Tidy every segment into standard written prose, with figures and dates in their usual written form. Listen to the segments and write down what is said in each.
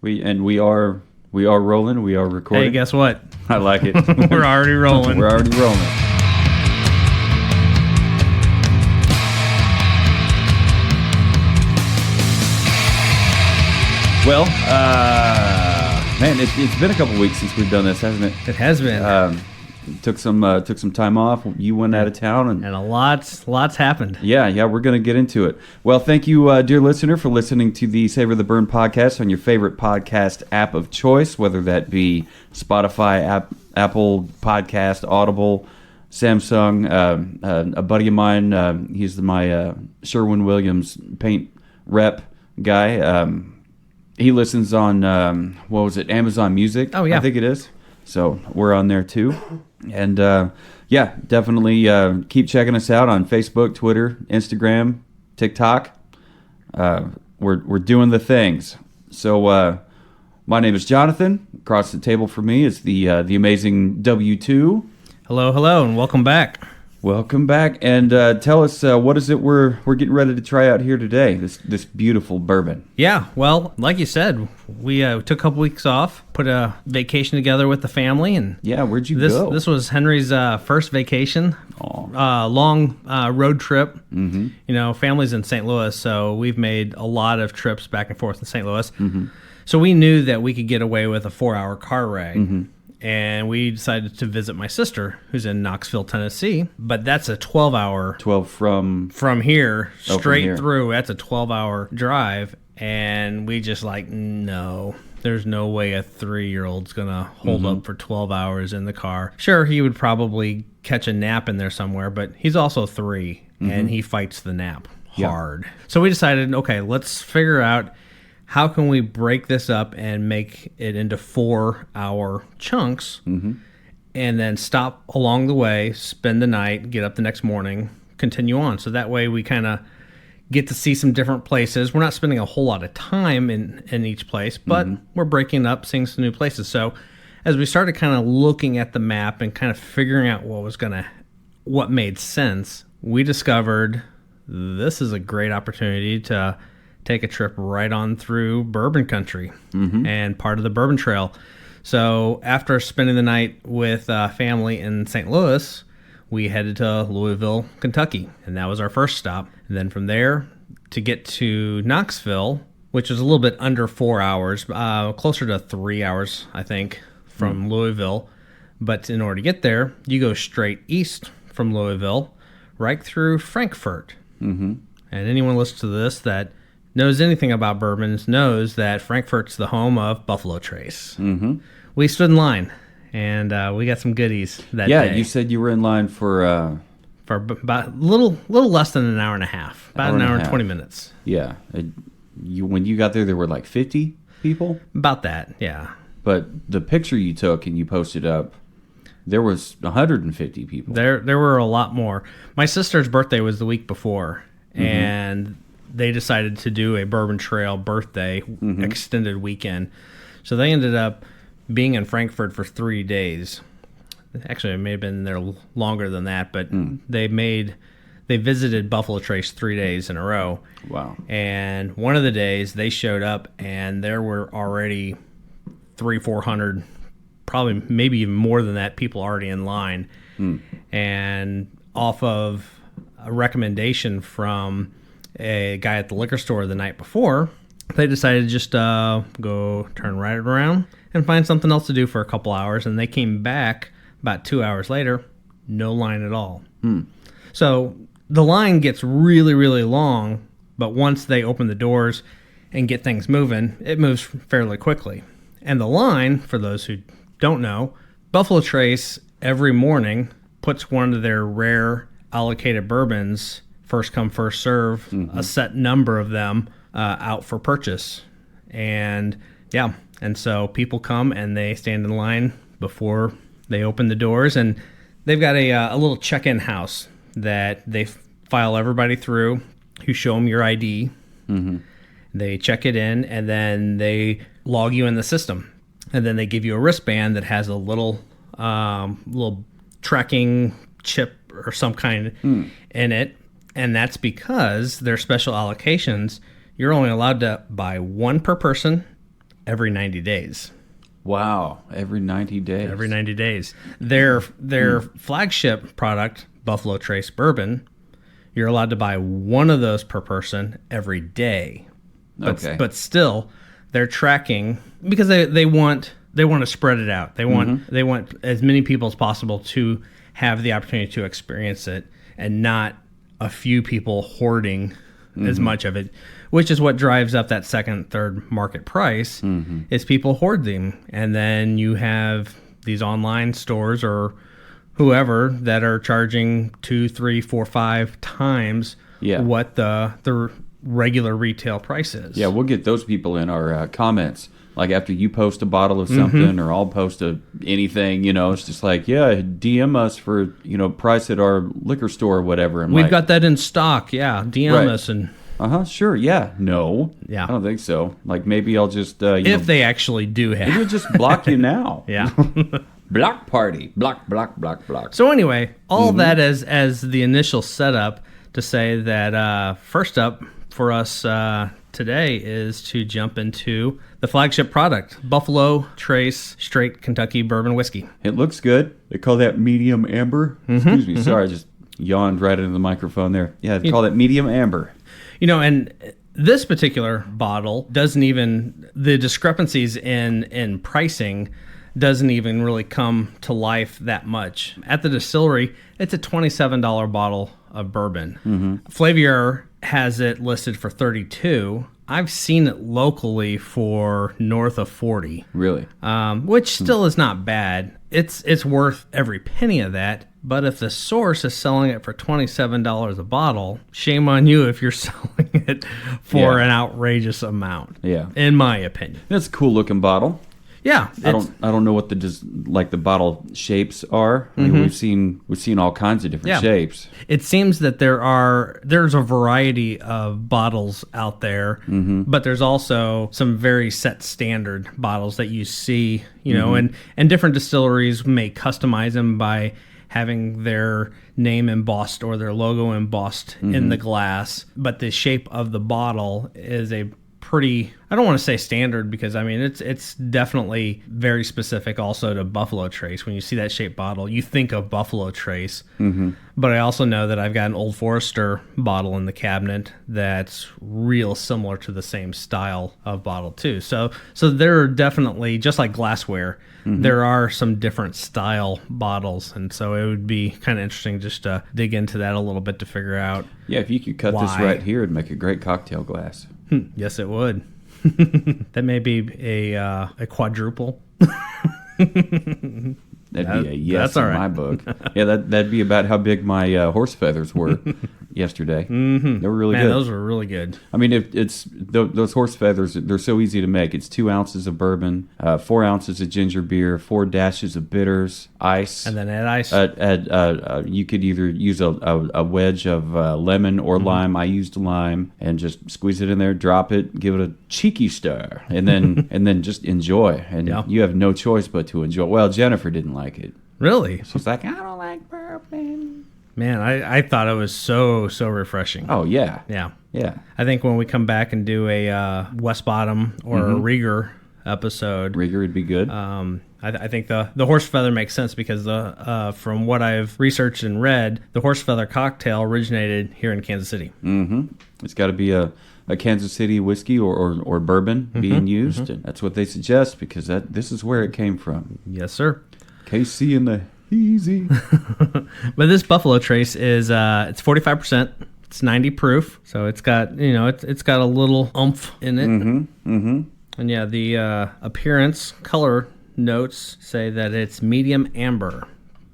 We are rolling. We are recording. Hey, guess what? I like it. We're already rolling. We're already rolling. Well, man, it's been a couple weeks since we've done this, hasn't it? It has been. Took some time off. You went out of town, and a lot's happened. Yeah, we're going to get into it. Well, thank you, dear listener, for listening to the Savor the Burn podcast on your favorite podcast app of choice, whether that be Spotify, Apple Podcast, Audible, Samsung. A buddy of mine, he's my Sherwin-Williams paint rep guy. He listens on, Amazon Music? Oh, yeah. I think it is. So we're on there too. And definitely keep checking us out on Facebook, Twitter, Instagram, TikTok. We're doing the things. So my name is Jonathan. Across the table from me is the amazing W2. Hello, and welcome back. Welcome back, and tell us what is it we're getting ready to try out here today? This beautiful bourbon. Yeah, well, like you said, we took a couple weeks off, put a vacation together with the family, and yeah, where'd you go? This was Henry's first vacation, long road trip. Mm-hmm. You know, family's in St. Louis, so we've made a lot of trips back and forth in St. Louis. Mm-hmm. So we knew that we could get away with a 4-hour car ride. Mm-hmm. And we decided to visit my sister, who's in Knoxville, Tennessee. But that's a 12-hour... 12 from here, straight here. through. That's a 12-hour drive. And we just no, there's no way a 3-year-old's going to hold up for 12 hours in the car. Sure, he would probably catch a nap in there somewhere, but he's also 3, and he fights the nap hard. Yeah. So we decided, okay, let's figure out... how can we break this up and make it into 4-hour chunks and then stop along the way, spend the night, get up the next morning, continue on. So that way we kind of get to see some different places. We're not spending a whole lot of time in each place, but we're breaking up, seeing some new places. So as we started kind of looking at the map and kind of figuring out what made sense, we discovered this is a great opportunity to take a trip right on through bourbon country and part of the Bourbon Trail. So after spending the night with family in St. Louis, we headed to Louisville, Kentucky, and that was our first stop. And then from there to get to Knoxville, which was a little bit under 4 hours, closer to 3 hours, I think, from Louisville. But in order to get there, you go straight east from Louisville, right through Frankfort. Mm-hmm. And anyone listening to this that knows anything about bourbons knows that Frankfort's the home of Buffalo Trace. Mm-hmm. We stood in line, and we got some goodies that day. Yeah, you said you were in line for about a little less than an hour and a half, about an hour and 20 minutes. Yeah. When you got there were like 50 people? About that, yeah. But the picture you took and you posted up, there was 150 people. There were a lot more. My sister's birthday was the week before, and they decided to do a Bourbon Trail birthday extended weekend. So they ended up being in Frankfort for 3 days. Actually, it may have been there longer than that, but they visited Buffalo Trace 3 days in a row. Wow. And one of the days they showed up and there were already 300-400, probably maybe even more than that, people already in line. And off of a recommendation from a guy at the liquor store the night before, they decided to just go turn right around and find something else to do for a couple hours. And they came back about 2 hours later, no line at all. So the line gets really, really long, but once they open the doors and get things moving, it moves fairly quickly. And the line, for those who don't know, Buffalo Trace every morning puts one of their rare allocated bourbons, first come, first serve, a set number of them out for purchase. And so people come and they stand in line before they open the doors, and they've got a little check-in house that they file everybody through. You show them your ID. They check it in, and then they log you in the system. And then they give you a wristband that has a little tracking chip or some kind in it. And that's because their special allocations, you're only allowed to buy one per person every 90 days. Wow, every 90 days. Every 90 days. Their flagship product, Buffalo Trace Bourbon, you're allowed to buy one of those per person every day. But still, they're tracking because they want to spread it out. They want as many people as possible to have the opportunity to experience it, and not a few people hoarding as much of it, which is what drives up that second, third market price. Is people hoard them, and then you have these online stores or whoever that are charging 2, 3, 4, 5 times what the regular retail price is. Yeah, we'll get those people in our comments. Like after you post a bottle of something or I'll post anything, it's just like, DM us for, price at our liquor store or whatever. And we've got that in stock. Yeah, DM us. And sure. Yeah. No. Yeah. I don't think so. Like maybe I'll just, if they actually do have. We'll just block you now. Yeah. Block party. Block. So anyway, all that as the initial setup to say that first up for us today is to jump into the flagship product, Buffalo Trace Straight Kentucky Bourbon Whiskey. It looks good. They call that medium amber. Excuse me. Sorry, I just yawned right into the microphone there. Yeah, they call that medium amber. And this particular bottle the discrepancies in pricing doesn't even really come to life that much. At the distillery, it's a $27 bottle of bourbon. Flavier has it listed for $32. I've seen it locally for north of $40. Really? Which still is not bad. It's worth every penny of that. But if the source is selling it for $27 a bottle, shame on you if you're selling it for an outrageous amount. Yeah. In my opinion. It's a cool looking bottle. Yeah, I don't know what the bottle shapes are. I mean, we've seen all kinds of different shapes. It seems that there's a variety of bottles out there, but there's also some very set standard bottles that you see, and different distilleries may customize them by having their name embossed or their logo embossed in the glass, but the shape of the bottle is a pretty, I don't want to say standard, because I mean it's definitely very specific also to Buffalo Trace. When you see that shaped bottle, you think of Buffalo Trace. But I also know that I've got an Old Forester bottle in the cabinet that's real similar to the same style of bottle too. So there are definitely, just like glassware, there are some different style bottles, and so it would be kind of interesting just to dig into that a little bit to figure out. Yeah, if you could cut this right here, it'd make a great cocktail glass. Yes, it would. That may be a quadruple. That'd be a yes in my book. Yeah, that'd be about how big my horse feathers were yesterday. They were really good. Those were really good. I mean, those horse feathers, they're so easy to make. It's 2 ounces of bourbon, 4 ounces of ginger beer, 4 dashes of bitters, ice. And then add ice. You could either use a wedge of lemon or lime. I used lime, and just squeeze it in there, drop it, give it a cheeky stir, and then just enjoy. And you have no choice but to enjoy. Well, Jennifer didn't like it. Really? She's like, I don't like bourbon. Man, I thought it was so refreshing. Oh, yeah. Yeah. I think when we come back and do a West Bottom or a Rieger episode. Rieger would be good. I think the horse feather makes sense because from what I've researched and read, the horse feather cocktail originated here in Kansas City. It's got to be a Kansas City whiskey or bourbon being used. And that's what they suggest, because this is where it came from. Yes, sir. KC in the easy. But this Buffalo Trace is it's 45%. It's 90 proof, so it's got it's got a little oomph in it. And yeah, the appearance, color notes say that it's medium amber.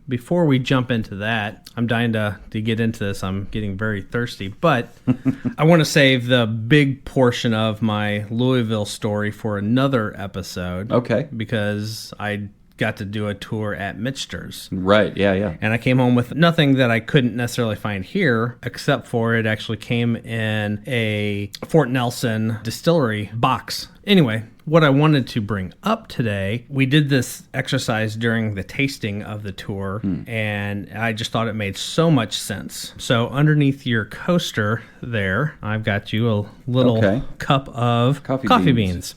Before we jump into that, I'm dying to get into this. I'm getting very thirsty, but I want to save the big portion of my Louisville story for another episode. Okay. Because I got to do a tour at Mitchter's. Right, yeah. And I came home with nothing that I couldn't necessarily find here, except for it actually came in a Fort Nelson distillery box. Anyway, what I wanted to bring up today, we did this exercise during the tasting of the tour, and I just thought it made so much sense. So underneath your coaster there, I've got you a little cup of coffee beans.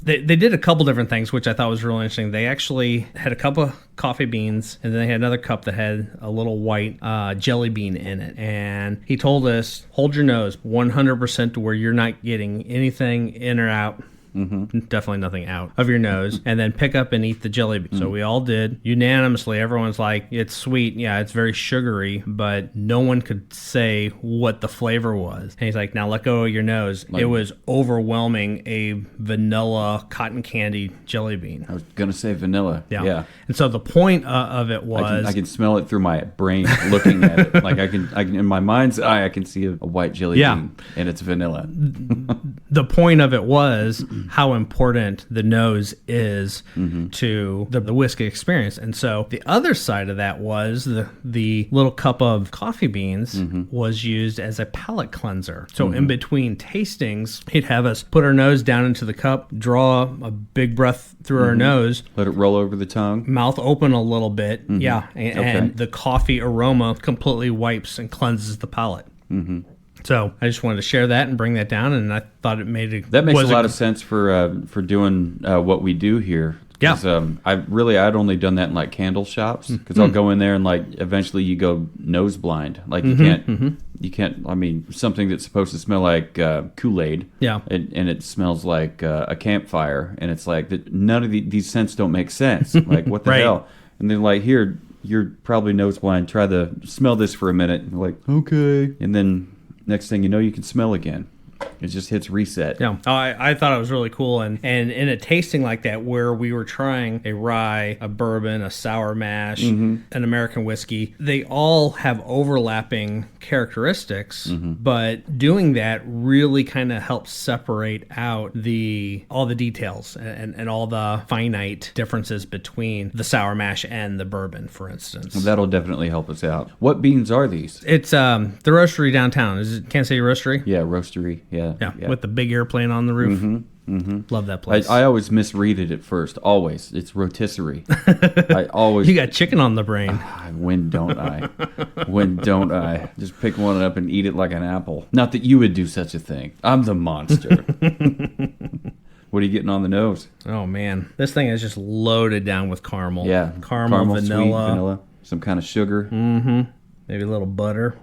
They did a couple different things, which I thought was really interesting. They actually had a cup of coffee beans, and then they had another cup that had a little white jelly bean in it. And he told us, hold your nose 100% to where you're not getting anything in or out. Definitely nothing out of your nose, and then pick up and eat the jelly bean. So we all did unanimously. Everyone's like, it's sweet, yeah, it's very sugary, but no one could say what the flavor was. And he's like, now let go of your nose. It was overwhelming a vanilla cotton candy jelly bean. I was gonna say vanilla. Yeah. And so the point of it was, I can smell it through my brain looking at it. Like I can in my mind's eye, I can see a white jelly bean, and it's vanilla. The point of it was how important the nose is to the whiskey experience. And so the other side of that was the little cup of coffee beans was used as a palate cleanser. So in between tastings, he'd have us put our nose down into the cup, draw a big breath through our nose, let it roll over the tongue, mouth open a little bit, and the coffee aroma completely wipes and cleanses the palate. So I just wanted to share that and bring that down, and I thought it made it. That makes a lot of sense for doing what we do here. Yeah. I'd only done that in like candle shops, because I'll go in there and like eventually you go nose blind. Like you can't. I mean, something that's supposed to smell like Kool-Aid. Yeah. And it smells like a campfire, and it's like none of these scents don't make sense. Like what the hell? And then like here, you're probably nose blind. Try to smell this for a minute. And like okay, and then. Next thing you know, you can smell again. It just hits reset. Yeah, I thought it was really cool. And in a tasting like that, where we were trying a rye, a bourbon, a sour mash, an American whiskey, they all have overlapping characteristics, but doing that really kind of helps separate out all the details and all the finite differences between the sour mash and the bourbon, for instance. That'll definitely help us out. What beans are these? It's the roastery downtown. Is it Kansas City Roastery? Yeah, roastery. Yeah, with the big airplane on the roof. Love that place. I always misread it at first. Always. It's rotisserie. I always. You got chicken on the brain. When don't I? When don't I? Just pick one up and eat it like an apple. Not that you would do such a thing. I'm the monster. What are you getting on the nose? Oh, man. This thing is just loaded down with caramel. Yeah. Caramel, vanilla. Sweet vanilla. Some kind of sugar. Maybe a little butter.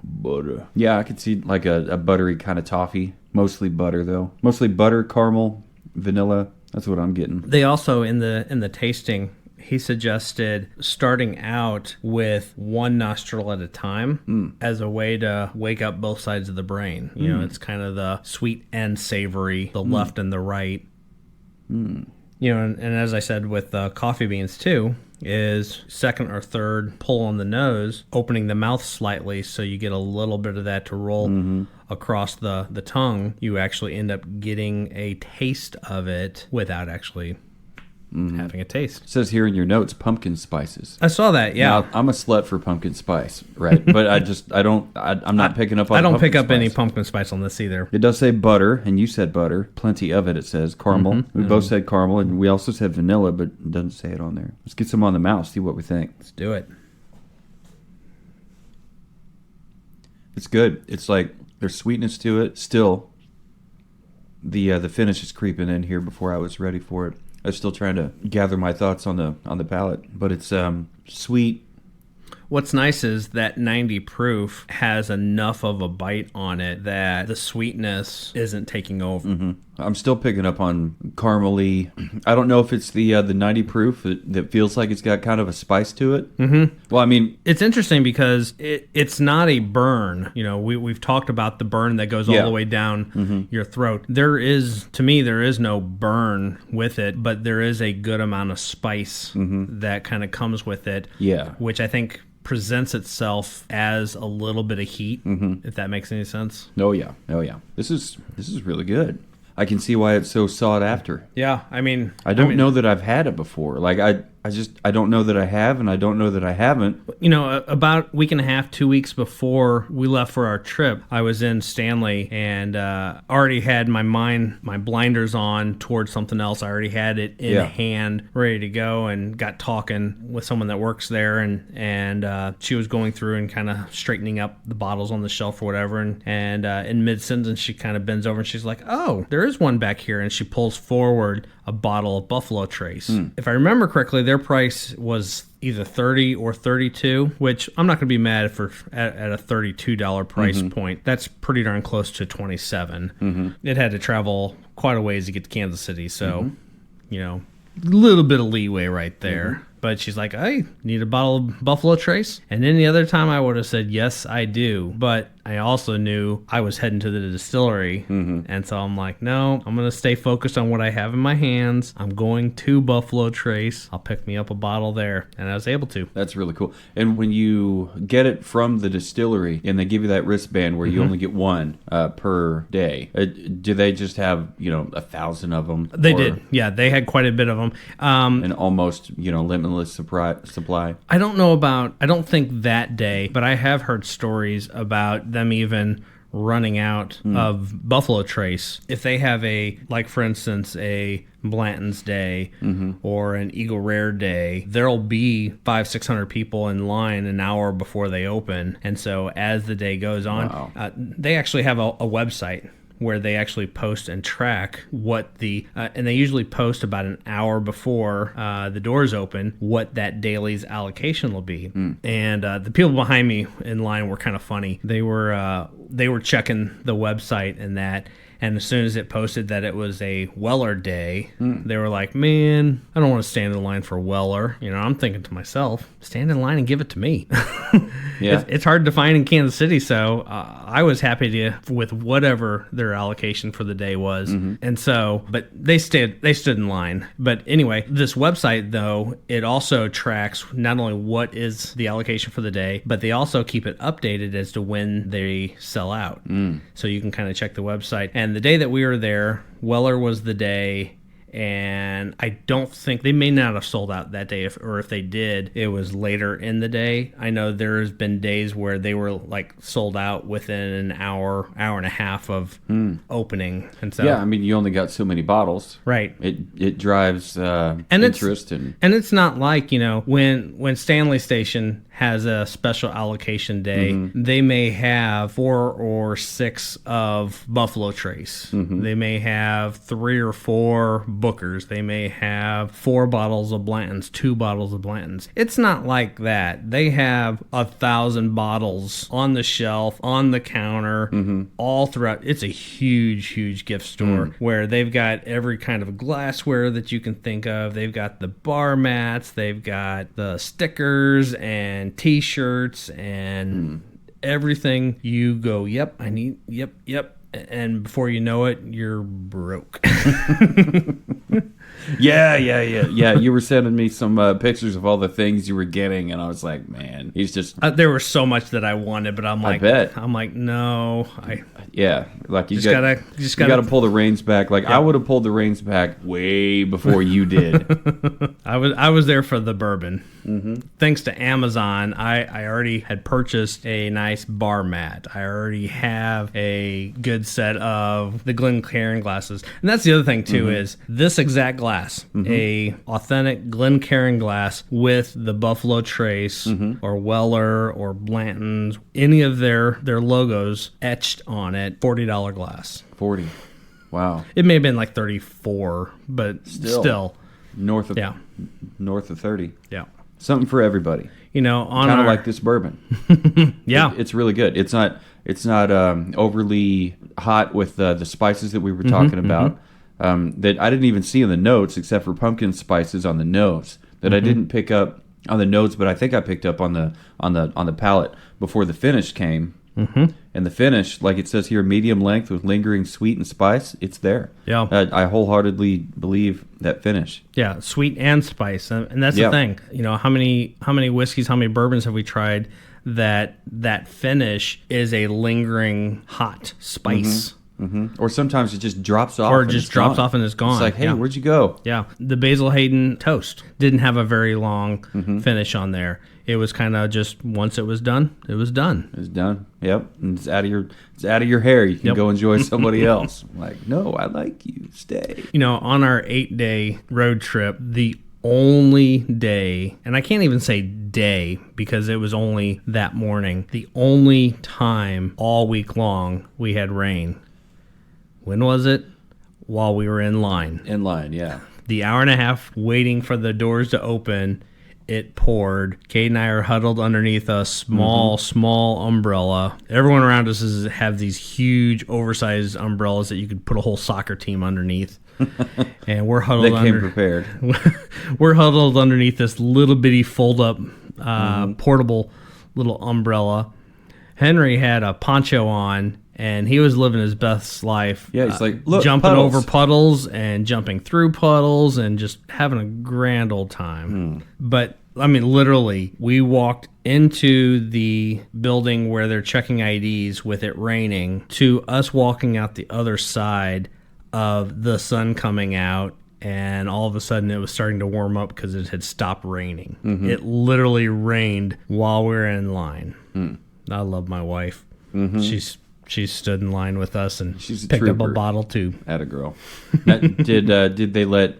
Yeah, I could see like a buttery kind of toffee. Mostly butter, though. Mostly butter, caramel, vanilla. That's what I'm getting. They also, in the tasting, he suggested starting out with one nostril at a time as a way to wake up both sides of the brain. You know, it's kind of the sweet and savory, the left and the right. You know, and as I said with coffee beans, too, is second or third pull on the nose, opening the mouth slightly so you get a little bit of that to roll across the tongue. You actually end up getting a taste of it without actually having a taste. It says here in your notes, pumpkin spices. I saw that, yeah. Now, I'm a slut for pumpkin spice, right? But I'm not picking up on I don't pick up spice. any pumpkin spice on this either. It does say butter, and you said butter. Plenty of it, it says. Caramel. We both said caramel, and we also said vanilla, but it doesn't say it on there. Let's get some on the mouth, see what we think. Let's do it. It's good. It's like there's sweetness to it. Still, the finish is creeping in here before I was ready for it. I was still trying to gather my thoughts on the palate, but it's sweet. What's nice is that 90 proof has enough of a bite on it that the sweetness isn't taking over. I'm still picking up on caramely. I don't know if it's the 90 proof that feels like it's got kind of a spice to it. Well, I mean, it's interesting because it's not a burn. You know, we've talked about the burn that goes all the way down your throat. To me, there is no burn with it, but there is a good amount of spice that kind of comes with it. Yeah, which I think presents itself as a little bit of heat, if that makes any sense. Oh yeah. This is really good. I can see why it's so sought after. Yeah, I mean, I don't know that I've had it before. Like I don't know that I have, and I don't know that I haven't. You know, about a week and a half, 2 weeks before we left for our trip, I was in Stanley and already had my blinders on towards something else. I already had it in hand, ready to go, and got talking with someone that works there, and she was going through and kind of straightening up the bottles on the shelf or whatever, and in mid-sentence she kind of bends over and she's like, oh, there is one back here, and she pulls forward a bottle of Buffalo Trace. If I remember correctly, their price was either $30 or $32, which I'm not going to be mad at a $32 price point. That's pretty darn close to $27. It had to travel quite a ways to get to Kansas City, so you know, a little bit of leeway right there. But she's like, I need a bottle of Buffalo Trace. And any other time I would have said, yes, I do. But I also knew I was heading to the distillery. And so I'm like, no, I'm going to stay focused on what I have in my hands. I'm going to Buffalo Trace. I'll pick me up a bottle there. And I was able to. That's really cool. And when you get it from the distillery and they give you that wristband where you only get one per day, do they just have, 1,000 of them? They did. Yeah, they had quite a bit of them. And almost, limitless supply. I don't think that day, but I have heard stories about them even running out of Buffalo Trace. If they have for instance, a Blanton's Day or an Eagle Rare Day, there'll be 500-600 people in line an hour before they open. And so as the day goes on, they actually have a website where they actually post and track what and they usually post about an hour before the doors open what that daily's allocation will be. And the people behind me in line were kind of funny. They were checking the website and as soon as it posted that it was a Weller Day, they were like, man, I don't want to stand in line for Weller. I'm thinking to myself, stand in line and give it to me. Yeah. It's hard to find in Kansas City, so I was happy with whatever their allocation for the day was. And so, but they stood in line. But anyway, this website, though, it also tracks not only what is the allocation for the day, but they also keep it updated as to when they sell out. So you can kind of check the website. And the day that we were there, Weller was the day, and I don't think they may not have sold out that day, or if they did, it was later in the day. I know there's been days where they were sold out within an hour and a half of opening. And so you only got so many bottles, right? It drives interest, and it's not like when Stanley Station has a special allocation day, they may have 4 or 6 of Buffalo Trace. They may have 3 or 4 Bookers. They may have 4 bottles of Blanton's, 2 bottles of Blanton's. It's not like that. They have 1,000 bottles on the shelf, on the counter, all throughout. It's a huge gift store where they've got every kind of glassware that you can think of. They've got the bar mats, they've got the stickers and t-shirts and everything. You go, yep, I need, yep. And before you know it, you're broke. Yeah. You were sending me some pictures of all the things you were getting, and I was like, man, he's just. There was so much that I wanted, but I'm like, no, yeah, like you gotta pull the reins back. Like I would have pulled the reins back way before you did. I was there for the bourbon. Thanks to Amazon, I already had purchased a nice bar mat. I already have a good set of the Glencairn glasses, and that's the other thing too is this exact glass, a authentic Glencairn glass with the Buffalo Trace or Weller or Blanton's, any of their logos etched on it. $40 glass. 40. Wow. It may have been like 34, but still north of 30. Yeah. Something for everybody. On kind of like this bourbon. Yeah. It's really good. It's not overly hot with the spices that we were talking about. That I didn't even see in the notes, except for pumpkin spices on the nose that I didn't pick up on the notes, but I think I picked up on the palate before the finish came. And the finish, like it says here, medium length with lingering sweet and spice, it's there. Yeah. I wholeheartedly believe that finish. Yeah, sweet and spice, and that's the thing. How many whiskeys, how many bourbons have we tried that finish is a lingering hot spice? Or sometimes it just drops off. Or it just drops off and it's gone. It's like, hey, where'd you go? Yeah. The Basil Hayden toast didn't have a very long finish on there. It was kind of just once it was done, it was done. It's done. Yep. And it's out of your hair. You can go enjoy somebody else. Like, no, I like you. Stay. On our 8-day road trip, the only day, and I can't even say day because it was only that morning, the only time all week long we had rain. When was it? While we were in line. In line, yeah. The hour and a half waiting for the doors to open, it poured. Kate and I are huddled underneath a small umbrella. Everyone around us have these huge, oversized umbrellas that you could put a whole soccer team underneath. And we're huddled. They came prepared. We're huddled underneath this little bitty fold-up, portable little umbrella. Henry had a poncho on, and he was living his best life. Yeah, he's like, look, jumping puddles. over puddles and jumping through puddles and just having a grand old time. But I mean, literally, we walked into the building where they're checking IDs with it raining to us walking out the other side of the sun coming out, and all of a sudden it was starting to warm up because it had stopped raining. It literally rained while we were in line. I love my wife. She stood in line with us and picked up a bottle too. Atta girl. Did they let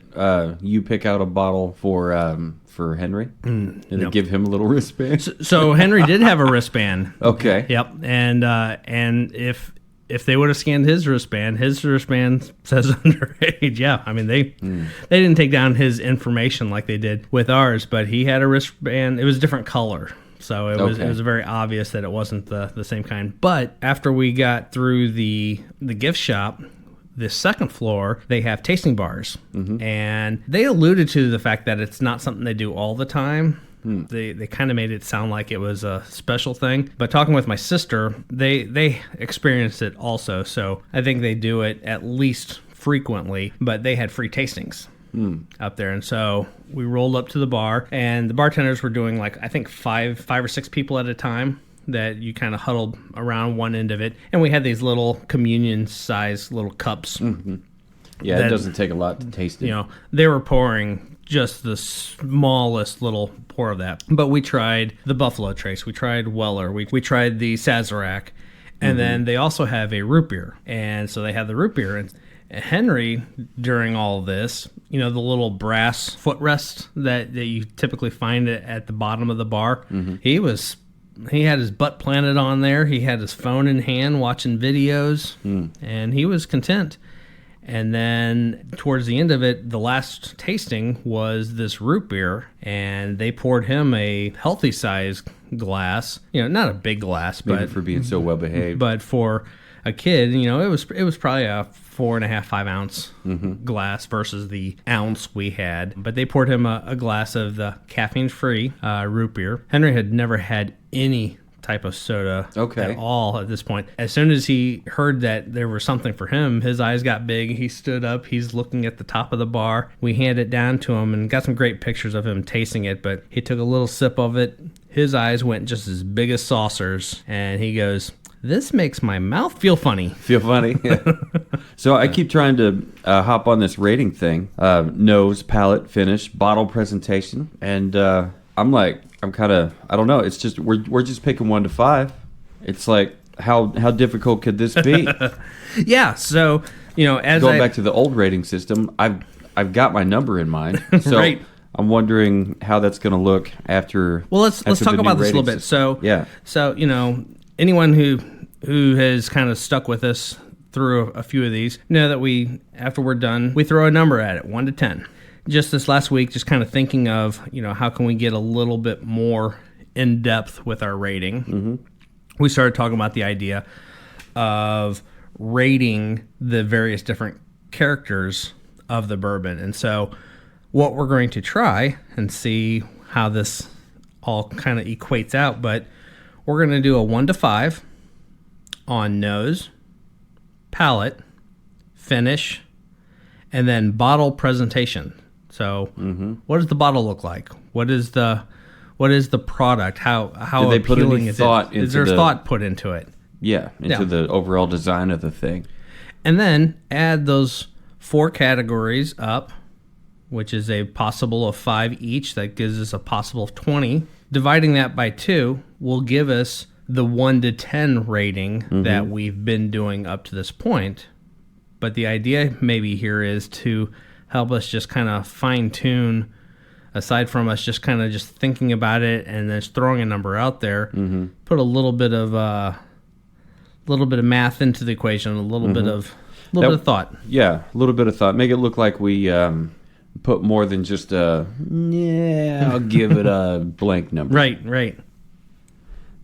you pick out a bottle for Henry? Did they give him a little wristband? So Henry did have a wristband. Okay. Yep. And if they would have scanned his wristband says underage. Yeah, I mean they didn't take down his information like they did with ours, but he had a wristband. It was a different color, so it was very obvious that it wasn't the same kind. But after we got through the gift shop, the second floor, they have tasting bars, and they alluded to the fact that it's not something they do all the time. They kind of made it sound like it was a special thing. But talking with my sister, they experienced it also. So I think they do it at least frequently. But they had free tastings up there. And so we rolled up to the bar. And the bartenders were doing I think five or six people at a time that you kind of huddled around one end of it. And we had these little communion-sized little cups. Yeah, it doesn't take a lot to taste it. They were pouring just the smallest little pour of that. But we tried the Buffalo Trace. We tried Weller. We tried the Sazerac. And then they also have a root beer. And so they have the root beer. And Henry, during all of this, the little brass footrest that you typically find at the bottom of the bar, he had his butt planted on there. He had his phone in hand watching videos. And he was content. And then towards the end of it, the last tasting was this root beer, and they poured him a healthy size glass. Not a big glass, but for being so well behaved. But for a kid, it was probably a 4.5, 5 ounce glass versus the ounce we had. But they poured him a glass of the caffeine-free root beer. Henry had never had any type of soda at all at this point. As soon as he heard that there was something for him, his eyes got big. He stood up. He's looking at the top of the bar. We handed it down to him and got some great pictures of him tasting it, but he took a little sip of it. His eyes went just as big as saucers, and he goes, "This makes my mouth feel funny." Feel funny? Yeah. So I keep trying to hop on this rating thing. Nose, palate, finish, bottle presentation, and I'm kind of, I don't know. It's just we're just picking 1 to 5. It's like how difficult could this be? Yeah. So as going back to the old rating system, I've got my number in mind. So right. I'm wondering how that's going to look after. Well, let's talk about this a little bit. So yeah. So anyone who has kind of stuck with us through a few of these know that after we're done, we throw a number at it, 1 to 10. Just this last week, just kind of thinking of, how can we get a little bit more in depth with our rating. We started talking about the idea of rating the various different characters of the bourbon. And so what we're going to try and see how this all kind of equates out, but we're going to do a 1 to 5 on nose, palate, finish, and then bottle presentation. So, what does the bottle look like? What is the product? How Did they appealing put any thought is there thought put into it? Yeah, into the overall design of the thing. And then add those 4 categories up, which is a possible of 5 each. That gives us a possible of 20. Dividing that by 2 will give us the 1 to 10 rating that we've been doing up to this point. But the idea maybe here is to help us just kind of fine-tune, aside from us just kind of just thinking about it and then just throwing a number out there, put a little bit of math into the equation, a little bit of thought. Yeah, a little bit of thought. Make it look like we put more than just I'll give it a blank number. Right.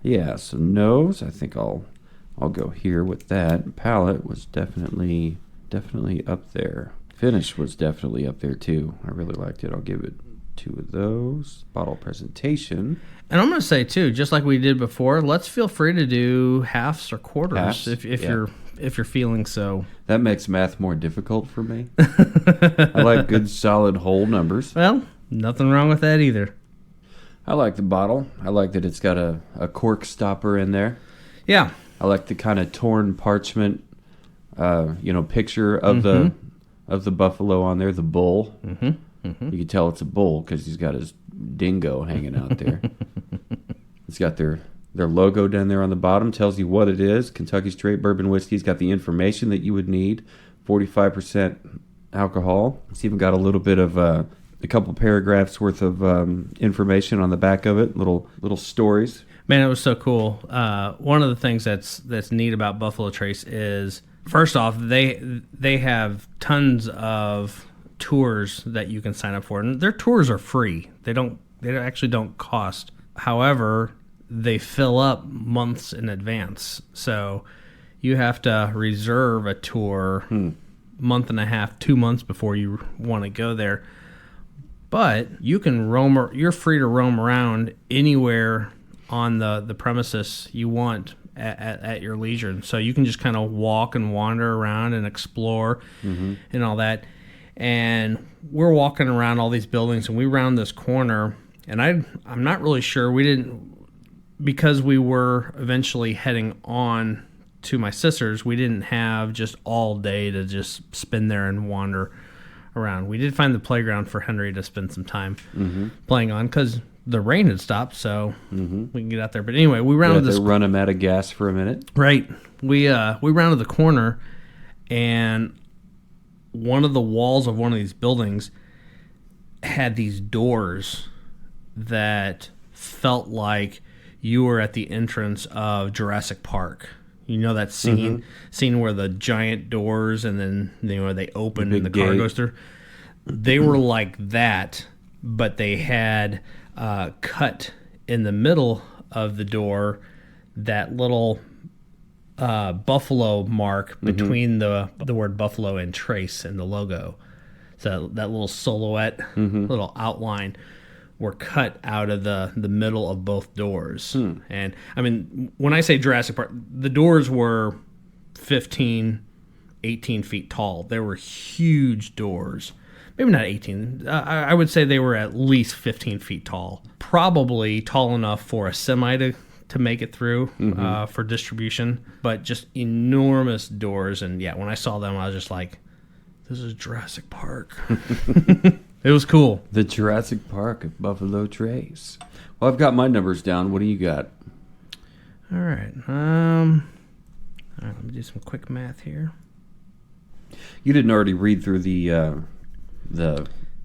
Yeah, so nose, I think I'll go here with that. Palate was definitely up there. Finish was definitely up there too. I really liked it. I'll give it 2 of those. Bottle presentation. And I'm going to say too, just like we did before, let's feel free to do halves or quarters if you're feeling so. That makes math more difficult for me. I like good solid whole numbers. Well, nothing wrong with that either. I like the bottle. I like that it's got a cork stopper in there. Yeah. I like the kind of torn parchment, picture of the buffalo on there, the bull. You can tell it's a bull because he's got his dingo hanging out there. It's got their logo down there on the bottom, tells you what it is. Kentucky Straight Bourbon Whiskey's got the information that you would need. 45% alcohol. It's even got a little bit of a couple paragraphs worth of information on the back of it, little stories. Man, it was so cool. One of the things that's neat about Buffalo Trace is, first off, they have tons of tours that you can sign up for, and their tours are free. They actually don't cost. However, they fill up months in advance, so you have to reserve a tour month and a half, 2 months before you want to go there. But you can roam. You're free to roam around anywhere on the premises you want at your leisure. So you can just kind of walk and wander around and explore and all that. And we're walking around all these buildings, and we round this corner, and I'm not really sure. We didn't, because we were eventually heading on to my sister's, we didn't have just all day to just spend there and wander around. We did find the playground for Henry to spend some time playing on because the rain had stopped, so we can get out there. But anyway, we rounded this. Run him out of gas for a minute. Right. We rounded the corner, and one of the walls of one of these buildings had these doors that felt like you were at the entrance of Jurassic Park. You know that scene where the giant doors and then they open and the car goes through? They were like that, but they had cut in the middle of the door that little buffalo mark between the word buffalo and Trace and the logo. So that little silhouette, little outline were cut out of the middle of both doors. And I mean, when I say Jurassic Park, the doors were 15, 18 feet tall. They were huge doors. Maybe not 18. I would say they were at least 15 feet tall. Probably tall enough for a semi to make it through for distribution, but just enormous doors. And yeah, when I saw them, I was just like, this is Jurassic Park. It was cool. The Jurassic Park of Buffalo Trace. Well, I've got my numbers down. What do you got? All right. Let me do some quick math here. You didn't already read through the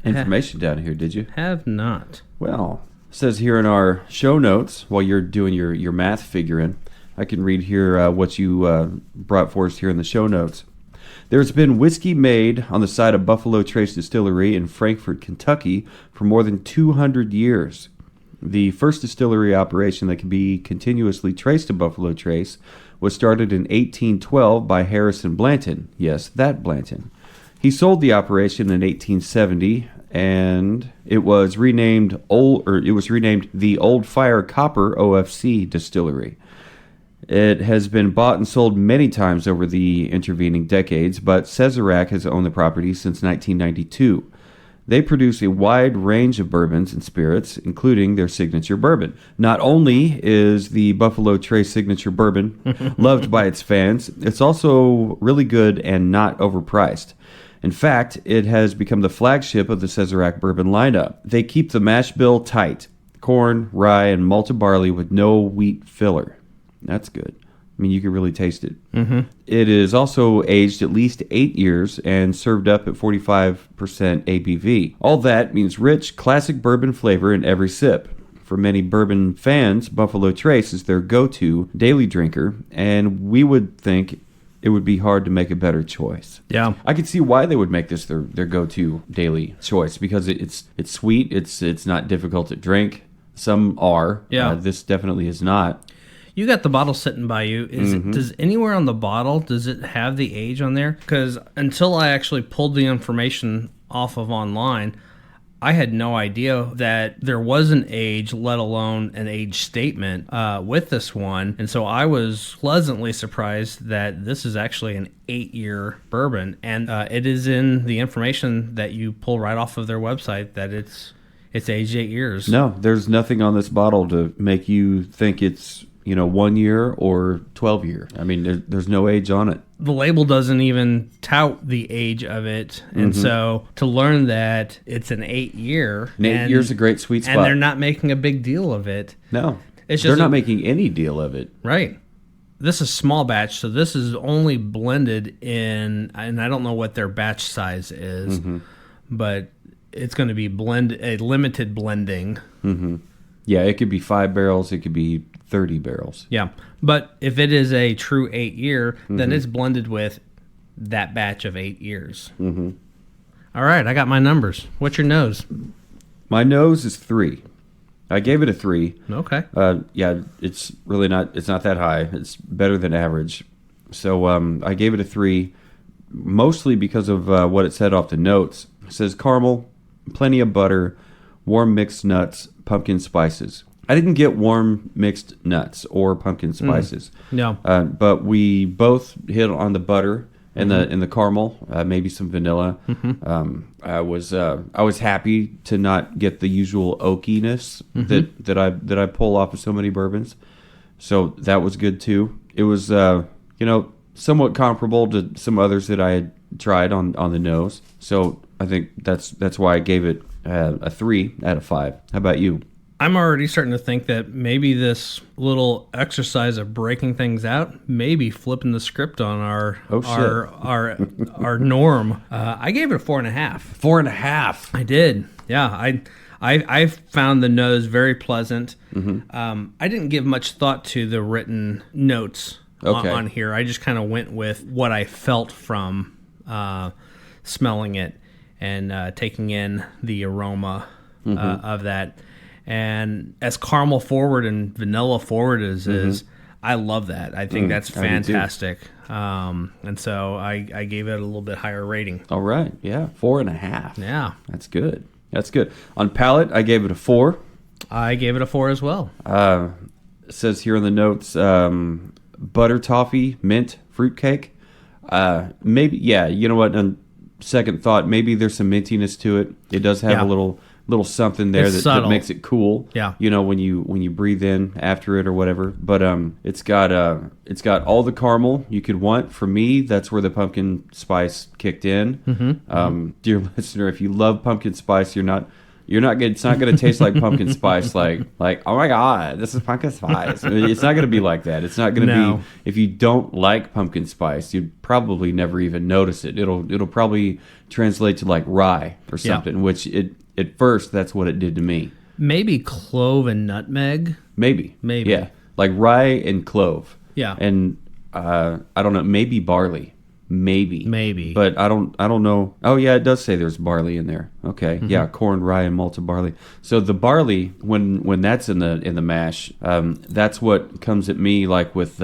information down here, did you? Have not. Well, it says here in our show notes, while you're doing your math figuring, I can read here what you brought for us here in the show notes. There's been whiskey made on the site of Buffalo Trace Distillery in Frankfort, Kentucky for more than 200 years. The first distillery operation that can be continuously traced to Buffalo Trace was started in 1812 by Harrison Blanton. Yes, that Blanton. He sold the operation in 1870, and it was renamed the Old Fire Copper OFC Distillery. It has been bought and sold many times over the intervening decades, but Sazerac has owned the property since 1992. They produce a wide range of bourbons and spirits, including their signature bourbon. Not only is the Buffalo Trace signature bourbon loved by its fans, it's also really good and not overpriced. In fact, it has become the flagship of the Sazerac bourbon lineup. They keep the mash bill tight. Corn, rye, and malted barley with no wheat filler. That's good. I mean, you can really taste it. Mm-hmm. It is also aged at least 8 years and served up at 45% ABV. All that means rich, classic bourbon flavor in every sip. For many bourbon fans, Buffalo Trace is their go-to daily drinker, and we would think it would be hard to make a better choice. Yeah. I could see why they would make this their go-to daily choice, because it's sweet, it's not difficult to drink. Some are. Yeah. This definitely is not. You got the bottle sitting by you. Does anywhere on the bottle, does it have the age on there? Because until I actually pulled the information off of online, I had no idea that there was an age, let alone an age statement with this one. And so I was pleasantly surprised that this is actually an 8-year bourbon. And it is in the information that you pull right off of their website that it's aged 8 years. No, there's nothing on this bottle to make you think it's 1 year or 12 year. I mean, there's no age on it. The label doesn't even tout the age of it. And so to learn that it's an 8-year. And 8 years a great sweet spot. And they're not making a big deal of it. No, It's just they're not making any deal of it. Right. This is small batch, so this is only blended in, and I don't know what their batch size is, but it's going to be a limited blending. Mm-hmm. Yeah, it could be 5 barrels. It could be 30 barrels. Yeah, but if it is a true 8-year, then it's blended with that batch of 8 years. Mm-hmm. All right, I got my numbers. What's your nose? My nose is 3. I gave it a 3. Okay. Yeah, it's really not. It's not that high. It's better than average. So I gave it a 3, mostly because of what it said off the notes. It says caramel, plenty of butter, warm mixed nuts, pumpkin spices. I didn't get warm mixed nuts or pumpkin spices. No. But we both hit on the butter and the caramel, maybe some vanilla. I was happy to not get the usual oakiness that I pull off of so many bourbons. So that was good too. It was somewhat comparable to some others that I had tried on the nose. So I think that's why I gave it a 3 out of 5. How about you? I'm already starting to think that maybe this little exercise of breaking things out, maybe flipping the script on our norm. I gave it a 4.5. 4.5. I did. Yeah, I found the nose very pleasant. I didn't give much thought to the written notes on here. I just kind of went with what I felt from smelling it and taking in the aroma of that. And as caramel forward and vanilla forward is, I love that. I think that's fantastic. And so I gave it a little bit higher rating. All right. Yeah. 4.5. Yeah. That's good. That's good. On palate, I gave it a 4. I gave it a 4 as well. It says here in the notes, butter toffee, mint, fruitcake. Maybe, yeah, you know what? On second thought, maybe there's some mintiness to it. It does have a little something there that makes it cool. Yeah. When you breathe in after it or whatever. But it's got all the caramel you could want. For me, that's where the pumpkin spice kicked in. Dear listener, if you love pumpkin spice, it's not gonna taste like pumpkin spice like oh my god, this is pumpkin spice. It's not gonna be like that. It's not gonna be. If you don't like pumpkin spice, you'd probably never even notice it. It'll probably translate to like rye or something, which at first, that's what it did to me. Maybe clove and nutmeg. Maybe. Yeah, like rye and clove. Yeah. And I don't know. Maybe barley. Maybe. But I don't know. Oh yeah, it does say there's barley in there. Okay. Yeah, corn, rye, and malted barley. So the barley, when that's in the mash, that's what comes at me like with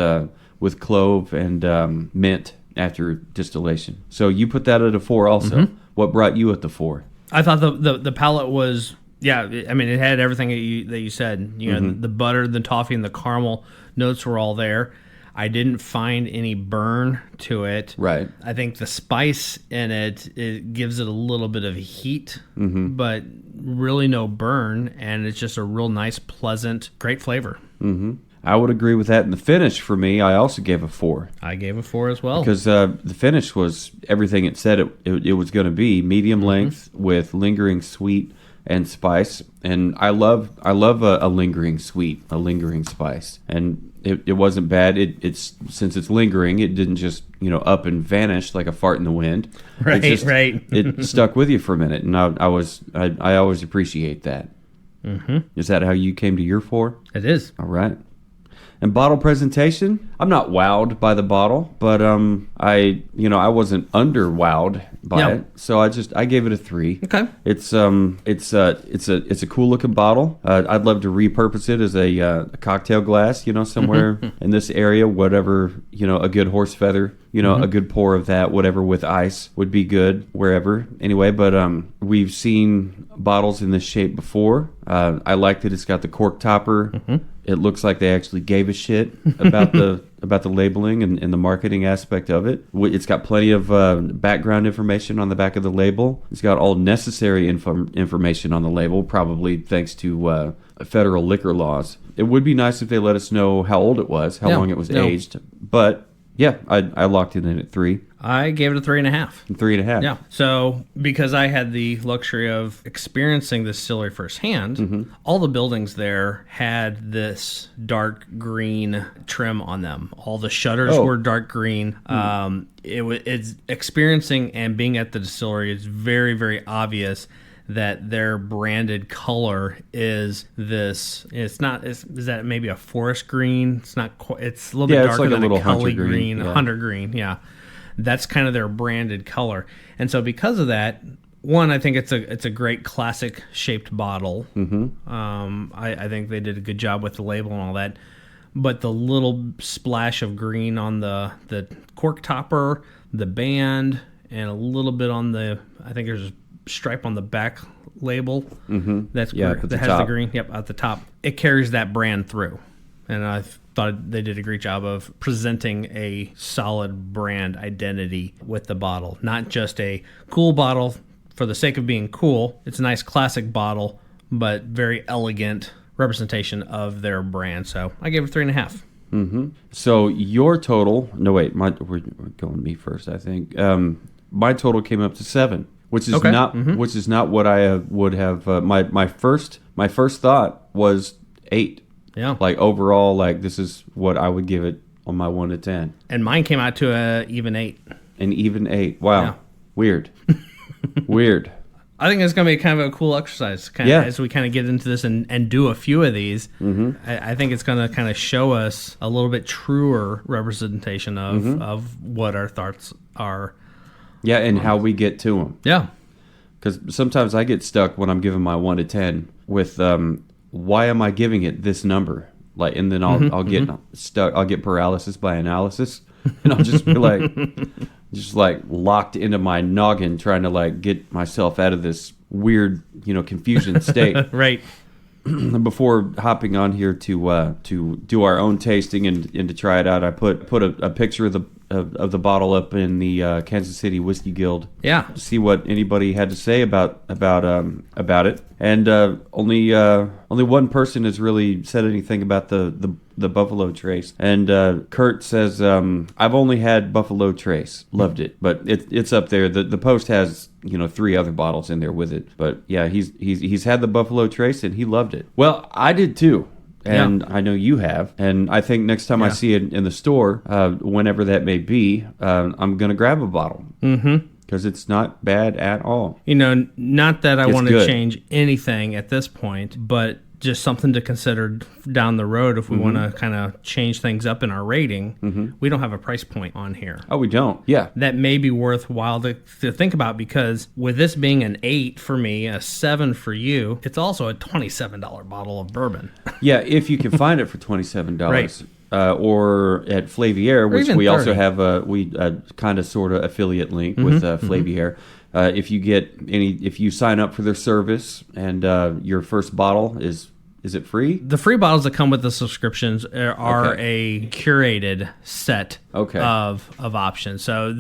clove and mint after distillation. So you put that at a 4 also. What brought you at the 4? I thought the palate was, I mean, it had everything that you said. The butter, the toffee, and the caramel notes were all there. I didn't find any burn to it. Right. I think the spice in it gives it a little bit of heat, but really no burn, and it's just a real nice, pleasant, great flavor. Mm-hmm. I would agree with that. And the finish, for me, I also gave a 4. I gave a 4 as well. Because the finish was everything it said it was going to be. Medium length with lingering sweet and spice. And I love a lingering sweet, a lingering spice. And it wasn't bad. It's since it's lingering, it didn't just up and vanish like a fart in the wind. Right, right. It stuck with you for a minute, and I always appreciate that. Mm-hmm. Is that how you came to your 4? It is. All right. And bottle presentation, I'm not wowed by the bottle, but I wasn't under wowed by it, so I gave it a 3. Okay. It's a cool looking bottle. I'd love to repurpose it as a cocktail glass, somewhere in this area, whatever, a good horse feather, a good pour of that, whatever with ice would be good wherever. Anyway, but we've seen bottles in this shape before. I like that it's got the cork topper. It looks like they actually gave a shit about the labeling and the marketing aspect of it. It's got plenty of background information on the back of the label. It's got all necessary information on the label, probably thanks to federal liquor laws. It would be nice if they let us know how old it was, how long it was aged. But yeah, I locked it in at 3. I gave it a 3.5. 3.5. Yeah. So because I had the luxury of experiencing the distillery firsthand, all the buildings there had this dark green trim on them. All the shutters were dark green. It's experiencing and being at the distillery is very, very obvious that their branded color is this. Is that maybe a forest green? It's not quite. It's a little bit darker than a Cully green, hunter green. Yeah. That's kind of their branded color. And so because of that, one, I think it's a great classic shaped bottle. I think they did a good job with the label and all that. But the little splash of green on the cork topper, the band, and a little bit on I think there's a stripe on the back label. That has the green. Yep, at the top. It carries that brand through. And I thought they did a great job of presenting a solid brand identity with the bottle. Not just a cool bottle for the sake of being cool. It's a nice classic bottle, but very elegant representation of their brand. So I gave it 3.5. So your total... No, wait. We're going me first, I think. My total came up to 7, which is which is not what I would have... My first thought was 8. Yeah. Like overall, like this is what I would give it on my 1 to 10. And mine came out to an even 8. An even 8. Wow. Yeah. Weird. Weird. I think it's going to be kind of a cool exercise as we kind of get into this and do a few of these. I think it's going to kind of show us a little bit truer representation of what our thoughts are. Yeah, and how we get to them. Yeah. Because sometimes I get stuck when I'm giving my 1 to 10 with... why am I giving it this number? Like, and then I'll get stuck. I'll get paralysis by analysis, and I'll just be like, locked into my noggin, trying to like get myself out of this weird, confusion state. Right. Before hopping on here to do our own tasting and to try it out, I put a picture of the bottle up in the Kansas City Whiskey Guild. Yeah. To see what anybody had to say about it, and only one person has really said anything about the Buffalo Trace. And Kurt says, I've only had Buffalo Trace, loved it, but it's up there. The Post has 3 other bottles in there with it, but yeah, he's had the Buffalo Trace and he loved it. Well, I did too. And I know you have. And I think next time I see it in the store, whenever that may be, I'm going to grab a bottle. Because it's not bad at all. Not that I want to change anything at this point, but just something to consider down the road if we want to kind of change things up in our rating. We don't have a price point on here. Oh, we don't? Yeah. That may be worthwhile to think about, because with this being an 8 for me, a 7 for you, it's also a $27 bottle of bourbon. Yeah, if you can find it for $27. Right. Or at Flavier, which we 30. also have a kind of sort of affiliate link with Flavier. If you sign up for their service and your first bottle is Is it free? The free bottles that come with the subscriptions are a curated set of options. So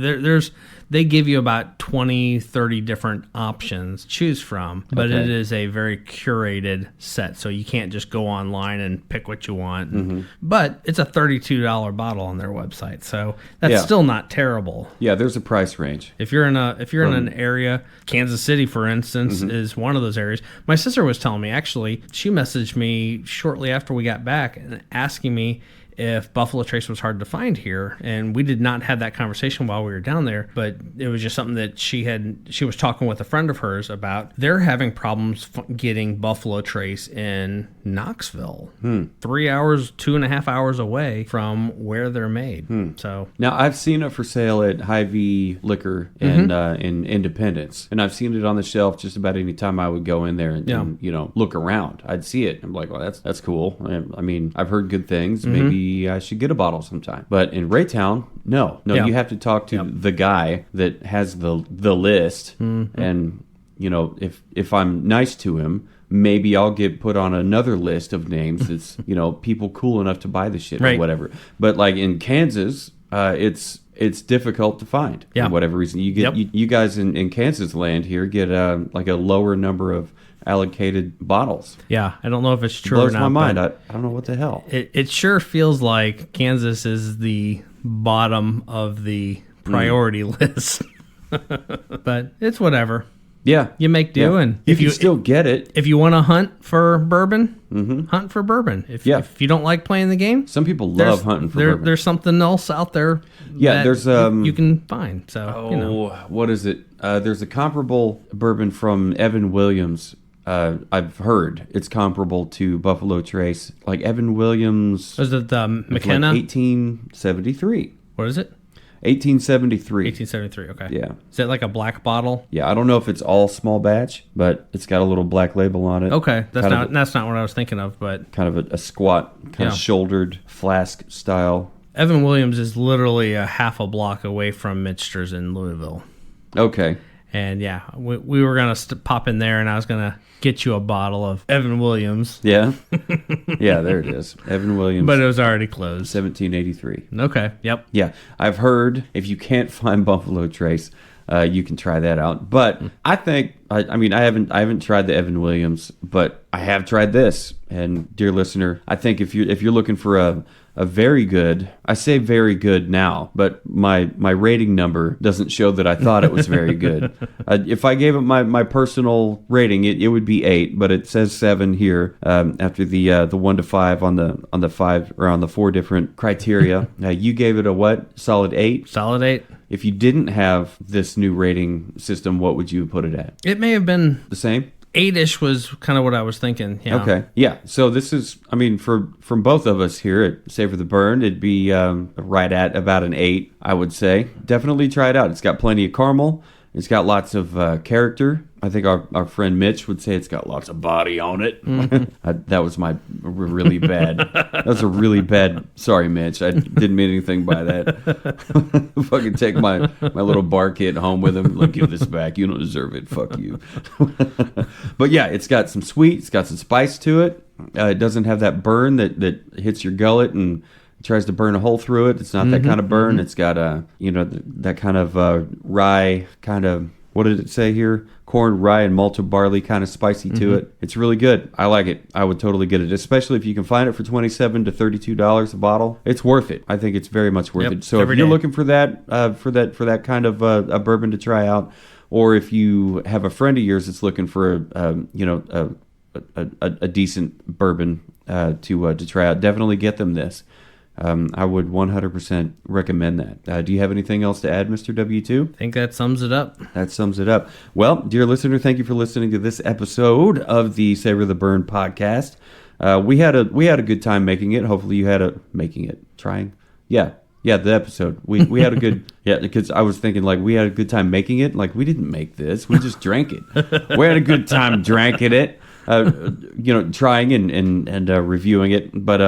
they give you about 20, 30 different options to choose from, but it is a very curated set. So you can't just go online and pick what you want. But it's a $32 bottle on their website. So that's still not terrible. Yeah, there's a price range. If you're in an area, Kansas City, for instance, is one of those areas. My sister was telling me, actually, she messaged me shortly after we got back and asking me if Buffalo Trace was hard to find here, and we did not have that conversation while we were down there, but it was just something that she was talking with a friend of hers about. They're having problems getting Buffalo Trace in Knoxville, 3 hours, 2.5 hours away from where they're made. So now I've seen it for sale at Hy-Vee Liquor and in Independence, and I've seen it on the shelf just about any time I would go in there and look around. I'd see it. I'm like, well, that's cool. I mean, I've heard good things. Maybe I should get a bottle sometime. But in Raytown, no, you have to talk to the guy that has the list, and if I'm nice to him, maybe I'll get put on another list of names that's people cool enough to buy the shit or whatever. But like in Kansas, it's difficult to find for whatever reason. You get you guys in Kansas land here get like a lower number of allocated bottles. Yeah, I don't know if it's true Blows or not. my mind. I don't know what the hell. It sure feels like Kansas is the bottom of the priority list. But it's whatever. Yeah. You make do, and if you still get it. If you want to hunt for bourbon, hunt for bourbon. If you don't like playing the game, some people love hunting for bourbon. There's something else out there. Yeah, there's you can find. So what is it? There's a comparable bourbon from Evan Williams. I've heard it's comparable to Buffalo Trace. Like Evan Williams. Was it the McKenna? Like 1873. What is it? 1873. 1873, okay. Yeah. Is it like a black bottle? Yeah, I don't know if it's all small batch, but it's got a little black label on it. Okay, that's not what I was thinking of, but... Kind of a squat, kind of shouldered flask style. Evan Williams is literally a half a block away from Mitchter's in Louisville. Okay. And yeah, we were going to pop in there, and I was going to get you a bottle of Evan Williams. Yeah? Yeah, there it is. Evan Williams. But it was already closed. 1783. Okay, yep. Yeah, I've heard if you can't find Buffalo Trace, you can try that out. But I think, I haven't tried the Evan Williams, but I have tried this. And dear listener, I think if you're looking for a very good, I say very good now, but my rating number doesn't show that I thought it was very good. If I gave it my personal rating, it would be 8, but it says 7 here after the 1 to 5 on the 5 or on the 4 different criteria. You gave it a what? Solid 8? Solid 8. If you didn't have this new rating system, what would you put it at? It may have been the same. 8-ish was kind of what I was thinking. Yeah. Okay. Yeah. So this is, from both of us here at Savor the Burn, it'd be right at about an 8, I would say. Definitely try it out. It's got plenty of caramel. It's got lots of character. I think our friend Mitch would say it's got lots of body on it. That was my really bad. That was a really bad. Sorry, Mitch. I didn't mean anything by that. Fucking take my little bar kit home with him. Like, give this back. You don't deserve it. Fuck you. But yeah, it's got some sweet. It's got some spice to it. It doesn't have that burn that hits your gullet and tries to burn a hole through it. It's not that kind of burn. It's got that kind of rye kind of, what did it say here? Corn, rye, and malted barley kind of spicy to it. It's really good. I like it. I would totally get it, especially if you can find it for $27 to $32 a bottle. It's worth it. I think it's very much worth it. So if you're looking for that kind of a bourbon to try out, or if you have a friend of yours that's looking for a decent bourbon to try out, definitely get them this. I would 100% recommend that. Do you have anything else to add, Mr. W2? I think that sums it up. That sums it up. Well, dear listener, thank you for listening to this episode of the Savor the Burn podcast. We had a good time making it. Hopefully you had trying. Yeah, the episode. We had a good, because I was thinking, like, we had a good time making it. Like, we didn't make this. We just drank it. We had a good time drinking it. Trying and reviewing it. But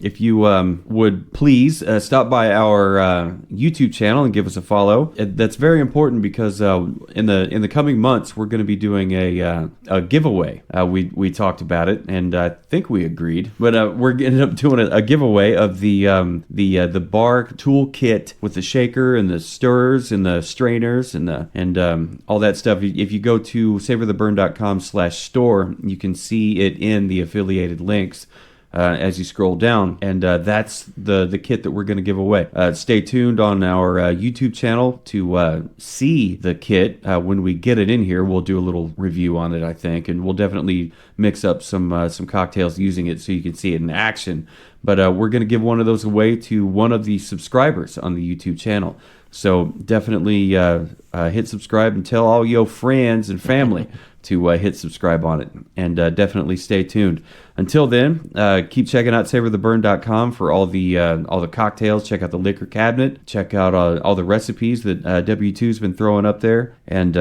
if you would please stop by our YouTube channel and give us a follow. That's very important because in the coming months we're going to be doing a giveaway. We talked about it, and I think we agreed. But we're ended up doing a giveaway of the bar tool kit with the shaker and the stirrers and the strainers and all that stuff. If you go to savortheburn.com/store, you can see it in the affiliated links as you scroll down, and that's the kit that we're going to give away. Stay tuned on our YouTube channel to see the kit. When we get it in here, we'll do a little review on it, I think, and we'll definitely mix up some cocktails using it so you can see it in action. But we're going to give one of those away to one of the subscribers on the YouTube channel. So definitely hit subscribe and tell all your friends and family to hit subscribe on it. And definitely stay tuned. Until then, keep checking out savortheburn.com for all the cocktails. Check out the liquor cabinet. Check out all the recipes that W2's been throwing up there. And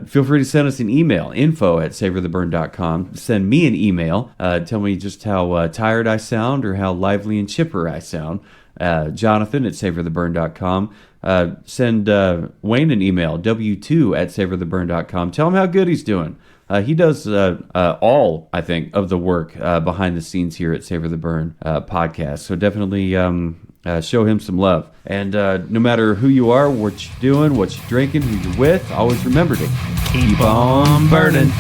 feel free to send us an email, info@savortheburn.com. Send me an email. Tell me just how tired I sound or how lively and chipper I sound. Jonathan@savortheburn.com. Send Wayne an email, w2@savortheburn.com. Tell him how good he's doing. He does all, I think, of the work behind the scenes here at Savor the Burn podcast. So definitely show him some love. And no matter who you are, what you're doing, what you're drinking, who you're with, always remember to keep on burning.